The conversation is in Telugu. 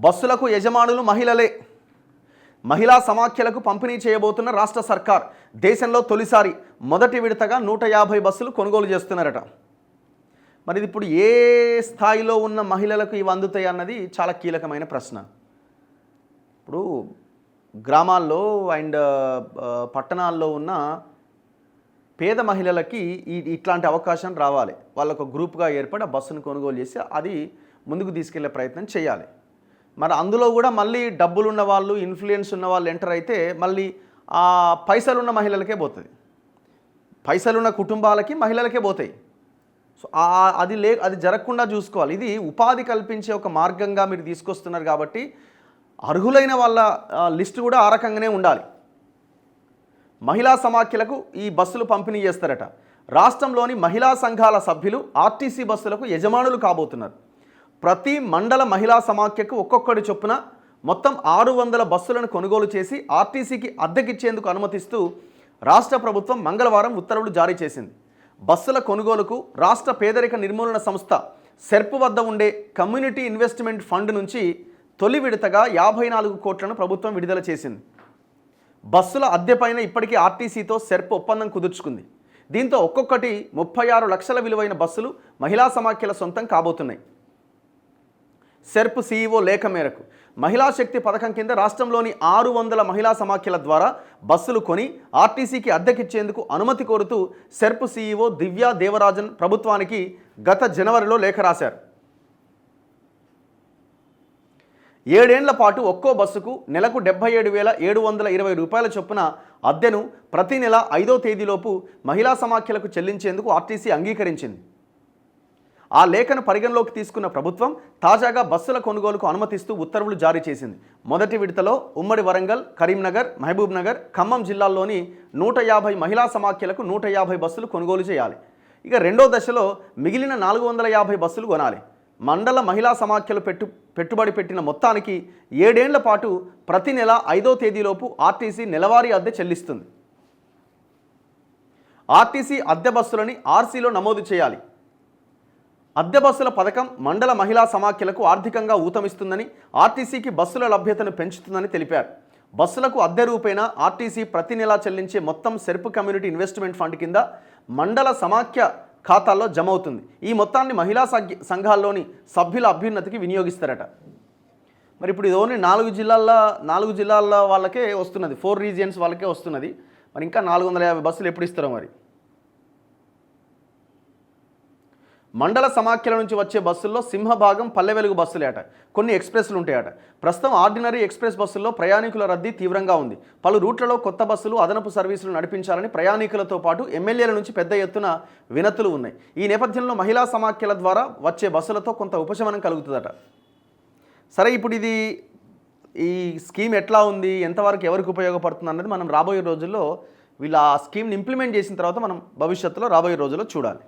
బస్సులకు యజమానులు మహిళలే. మహిళా సమాఖ్యలకు పంపిణీ చేయబోతున్న రాష్ట్ర సర్కార్ దేశంలో తొలిసారి మొదటి విడతగా 150 బస్సులు కొనుగోలు చేస్తున్నారట. మరి ఇది ఇప్పుడు ఏ స్థాయిలో ఉన్న మహిళలకు ఇవి అందుతాయి అన్నది చాలా కీలకమైన ప్రశ్న. ఇప్పుడు గ్రామాల్లో అండ్ పట్టణాల్లో ఉన్న పేద మహిళలకి ఇట్లాంటి అవకాశం రావాలి. వాళ్ళకు గ్రూప్గా ఏర్పడి ఆ బస్సును కొనుగోలు చేసి అది ముందుకు తీసుకెళ్లే ప్రయత్నం చేయాలి. మరి అందులో కూడా మళ్ళీ డబ్బులు ఉన్న వాళ్ళు, ఇన్ఫ్లుయెన్స్ ఉన్న వాళ్ళు ఎంటర్ అయితే మళ్ళీ ఆ పైసలున్న మహిళలకే పోతుంది, పైసలున్న కుటుంబాలకి మహిళలకే పోతాయి. సో అది జరగకుండా చూసుకోవాలి. ఇది ఉపాధి కల్పించే ఒక మార్గంగా మీరు తీసుకొస్తున్నారు కాబట్టి అర్హులైన వాళ్ళ లిస్టు కూడా ఆ రకంగానే ఉండాలి. మహిళా సమాఖ్యలకు ఈ బస్సులు పంపిణీ చేస్తారట. రాష్ట్రంలోని మహిళా సంఘాల సభ్యులు ఆర్టీసీ బస్సులకు యజమానులు కాబోతున్నారు. ప్రతి మండల మహిళా సమాఖ్యకు ఒక్కొక్కటి చొప్పున మొత్తం 600 బస్సులను కొనుగోలు చేసి ఆర్టీసీకి అద్దెకిచ్చేందుకు అనుమతిస్తూ రాష్ట్ర ప్రభుత్వం మంగళవారం ఉత్తర్వులు జారీ చేసింది. బస్సుల కొనుగోలుకు రాష్ట్ర పేదరిక నిర్మూలన సంస్థ సెర్ప్ వద్ద ఉండే కమ్యూనిటీ ఇన్వెస్ట్మెంట్ ఫండ్ నుంచి తొలి విడతగా 54 కోట్లను ప్రభుత్వం విడుదల చేసింది. బస్సుల అద్దెపైన ఇప్పటికీ ఆర్టీసీతో సెర్ప్ ఒప్పందం కుదుర్చుకుంది. దీంతో ఒక్కొక్కటి 36 లక్షల విలువైన బస్సులు మహిళా సమాఖ్యల సొంతం కాబోతున్నాయి. సెర్ప్ సీఈఓ లేఖ మేరకు మహిళా శక్తి పథకం కింద రాష్ట్రంలోని 600 మహిళా సమాఖ్యల ద్వారా బస్సులు కొని ఆర్టీసీకి అద్దెకిచ్చేందుకు అనుమతి కోరుతూ సెర్ప్ సీఈఓ దివ్యా దేవరాజన్ ప్రభుత్వానికి గత జనవరిలో లేఖ రాశారు. 7 ఏళ్ల పాటు ఒక్కో బస్సుకు నెలకు 77,720 రూపాయల చొప్పున అద్దెను ప్రతి నెల 5వ తేదీలోపు మహిళా సమాఖ్యలకు చెల్లించేందుకు ఆర్టీసీ అంగీకరించింది. ఆ లేఖను పరిగణలోకి తీసుకున్న ప్రభుత్వం తాజాగా బస్సుల కొనుగోలుకు అనుమతిస్తూ ఉత్తర్వులు జారీ చేసింది. మొదటి విడతలో ఉమ్మడి వరంగల్, కరీంనగర్, మహబూబ్ నగర్, ఖమ్మం జిల్లాల్లోని 150 మహిళా సమాఖ్యలకు 150 బస్సులు కొనుగోలు చేయాలి. ఇక రెండో దశలో మిగిలిన 450 బస్సులు కొనాలి. మండల మహిళా సమాఖ్యలు పెట్టుబడి పెట్టిన మొత్తానికి 7 ఏళ్ల పాటు ప్రతి నెల 5వ తేదీలోపు ఆర్టీసీ నెలవారీ అద్దె చెల్లిస్తుంది. ఆర్టీసీ అద్దె బస్సులని ఆర్సీలో నమోదు చేయాలి. అద్దె బస్సుల పథకం మండల మహిళా సమాఖ్యలకు ఆర్థికంగా ఊతమిస్తుందని, ఆర్టీసీకి బస్సుల లభ్యతను పెంచుతుందని తెలిపారు. బస్సులకు అద్దె రూపేణా ఆర్టీసీ ప్రతి నెలా చెల్లించే మొత్తం సెర్ప్ కమ్యూనిటీ ఇన్వెస్ట్మెంట్ ఫండ్ కింద మండల సమాఖ్య ఖాతాల్లో జమ అవుతుంది. ఈ మొత్తాన్ని మహిళా సంఘాల్లోని సభ్యుల అభ్యున్నతికి వినియోగిస్తారట. మరి ఇప్పుడు ఇది ఓన్లీ 4 జిల్లాల వాళ్ళకే వస్తున్నది, 4 రీజియన్స్ వాళ్ళకే వస్తున్నది. మరి ఇంకా 450 బస్సులు ఎప్పుడు ఇస్తారో మరి. మండల సమాఖ్యల నుంచి వచ్చే బస్సుల్లో సింహభాగం పల్లె వెలుగు బస్సులే అట. కొన్ని ఎక్స్ప్రెస్లు ఉంటాయట. ప్రస్తుతం ఆర్డినరీ ఎక్స్ప్రెస్ బస్సుల్లో ప్రయాణికుల రద్దీ తీవ్రంగా ఉంది. పలు రూట్లలో కొత్త బస్సులు, అదనపు సర్వీసులు నడిపించాలని ప్రయాణికులతో పాటు ఎమ్మెల్యేల నుంచి పెద్ద ఎత్తున వినతులు ఉన్నాయి. ఈ నేపథ్యంలో మహిళా సమాఖ్యల ద్వారా వచ్చే బస్సులతో కొంత ఉపశమనం కలుగుతుందట. సరే, ఇప్పుడు ఈ స్కీమ్ ఎట్లా ఉంది, ఎంతవరకు ఎవరికి ఉపయోగపడుతుంది అన్నది మనం రాబోయే రోజుల్లో వీళ్ళు ఆ స్కీమ్ని ఇంప్లిమెంట్ చేసిన తర్వాత మనం భవిష్యత్తులో రాబోయే రోజుల్లో చూడాలి.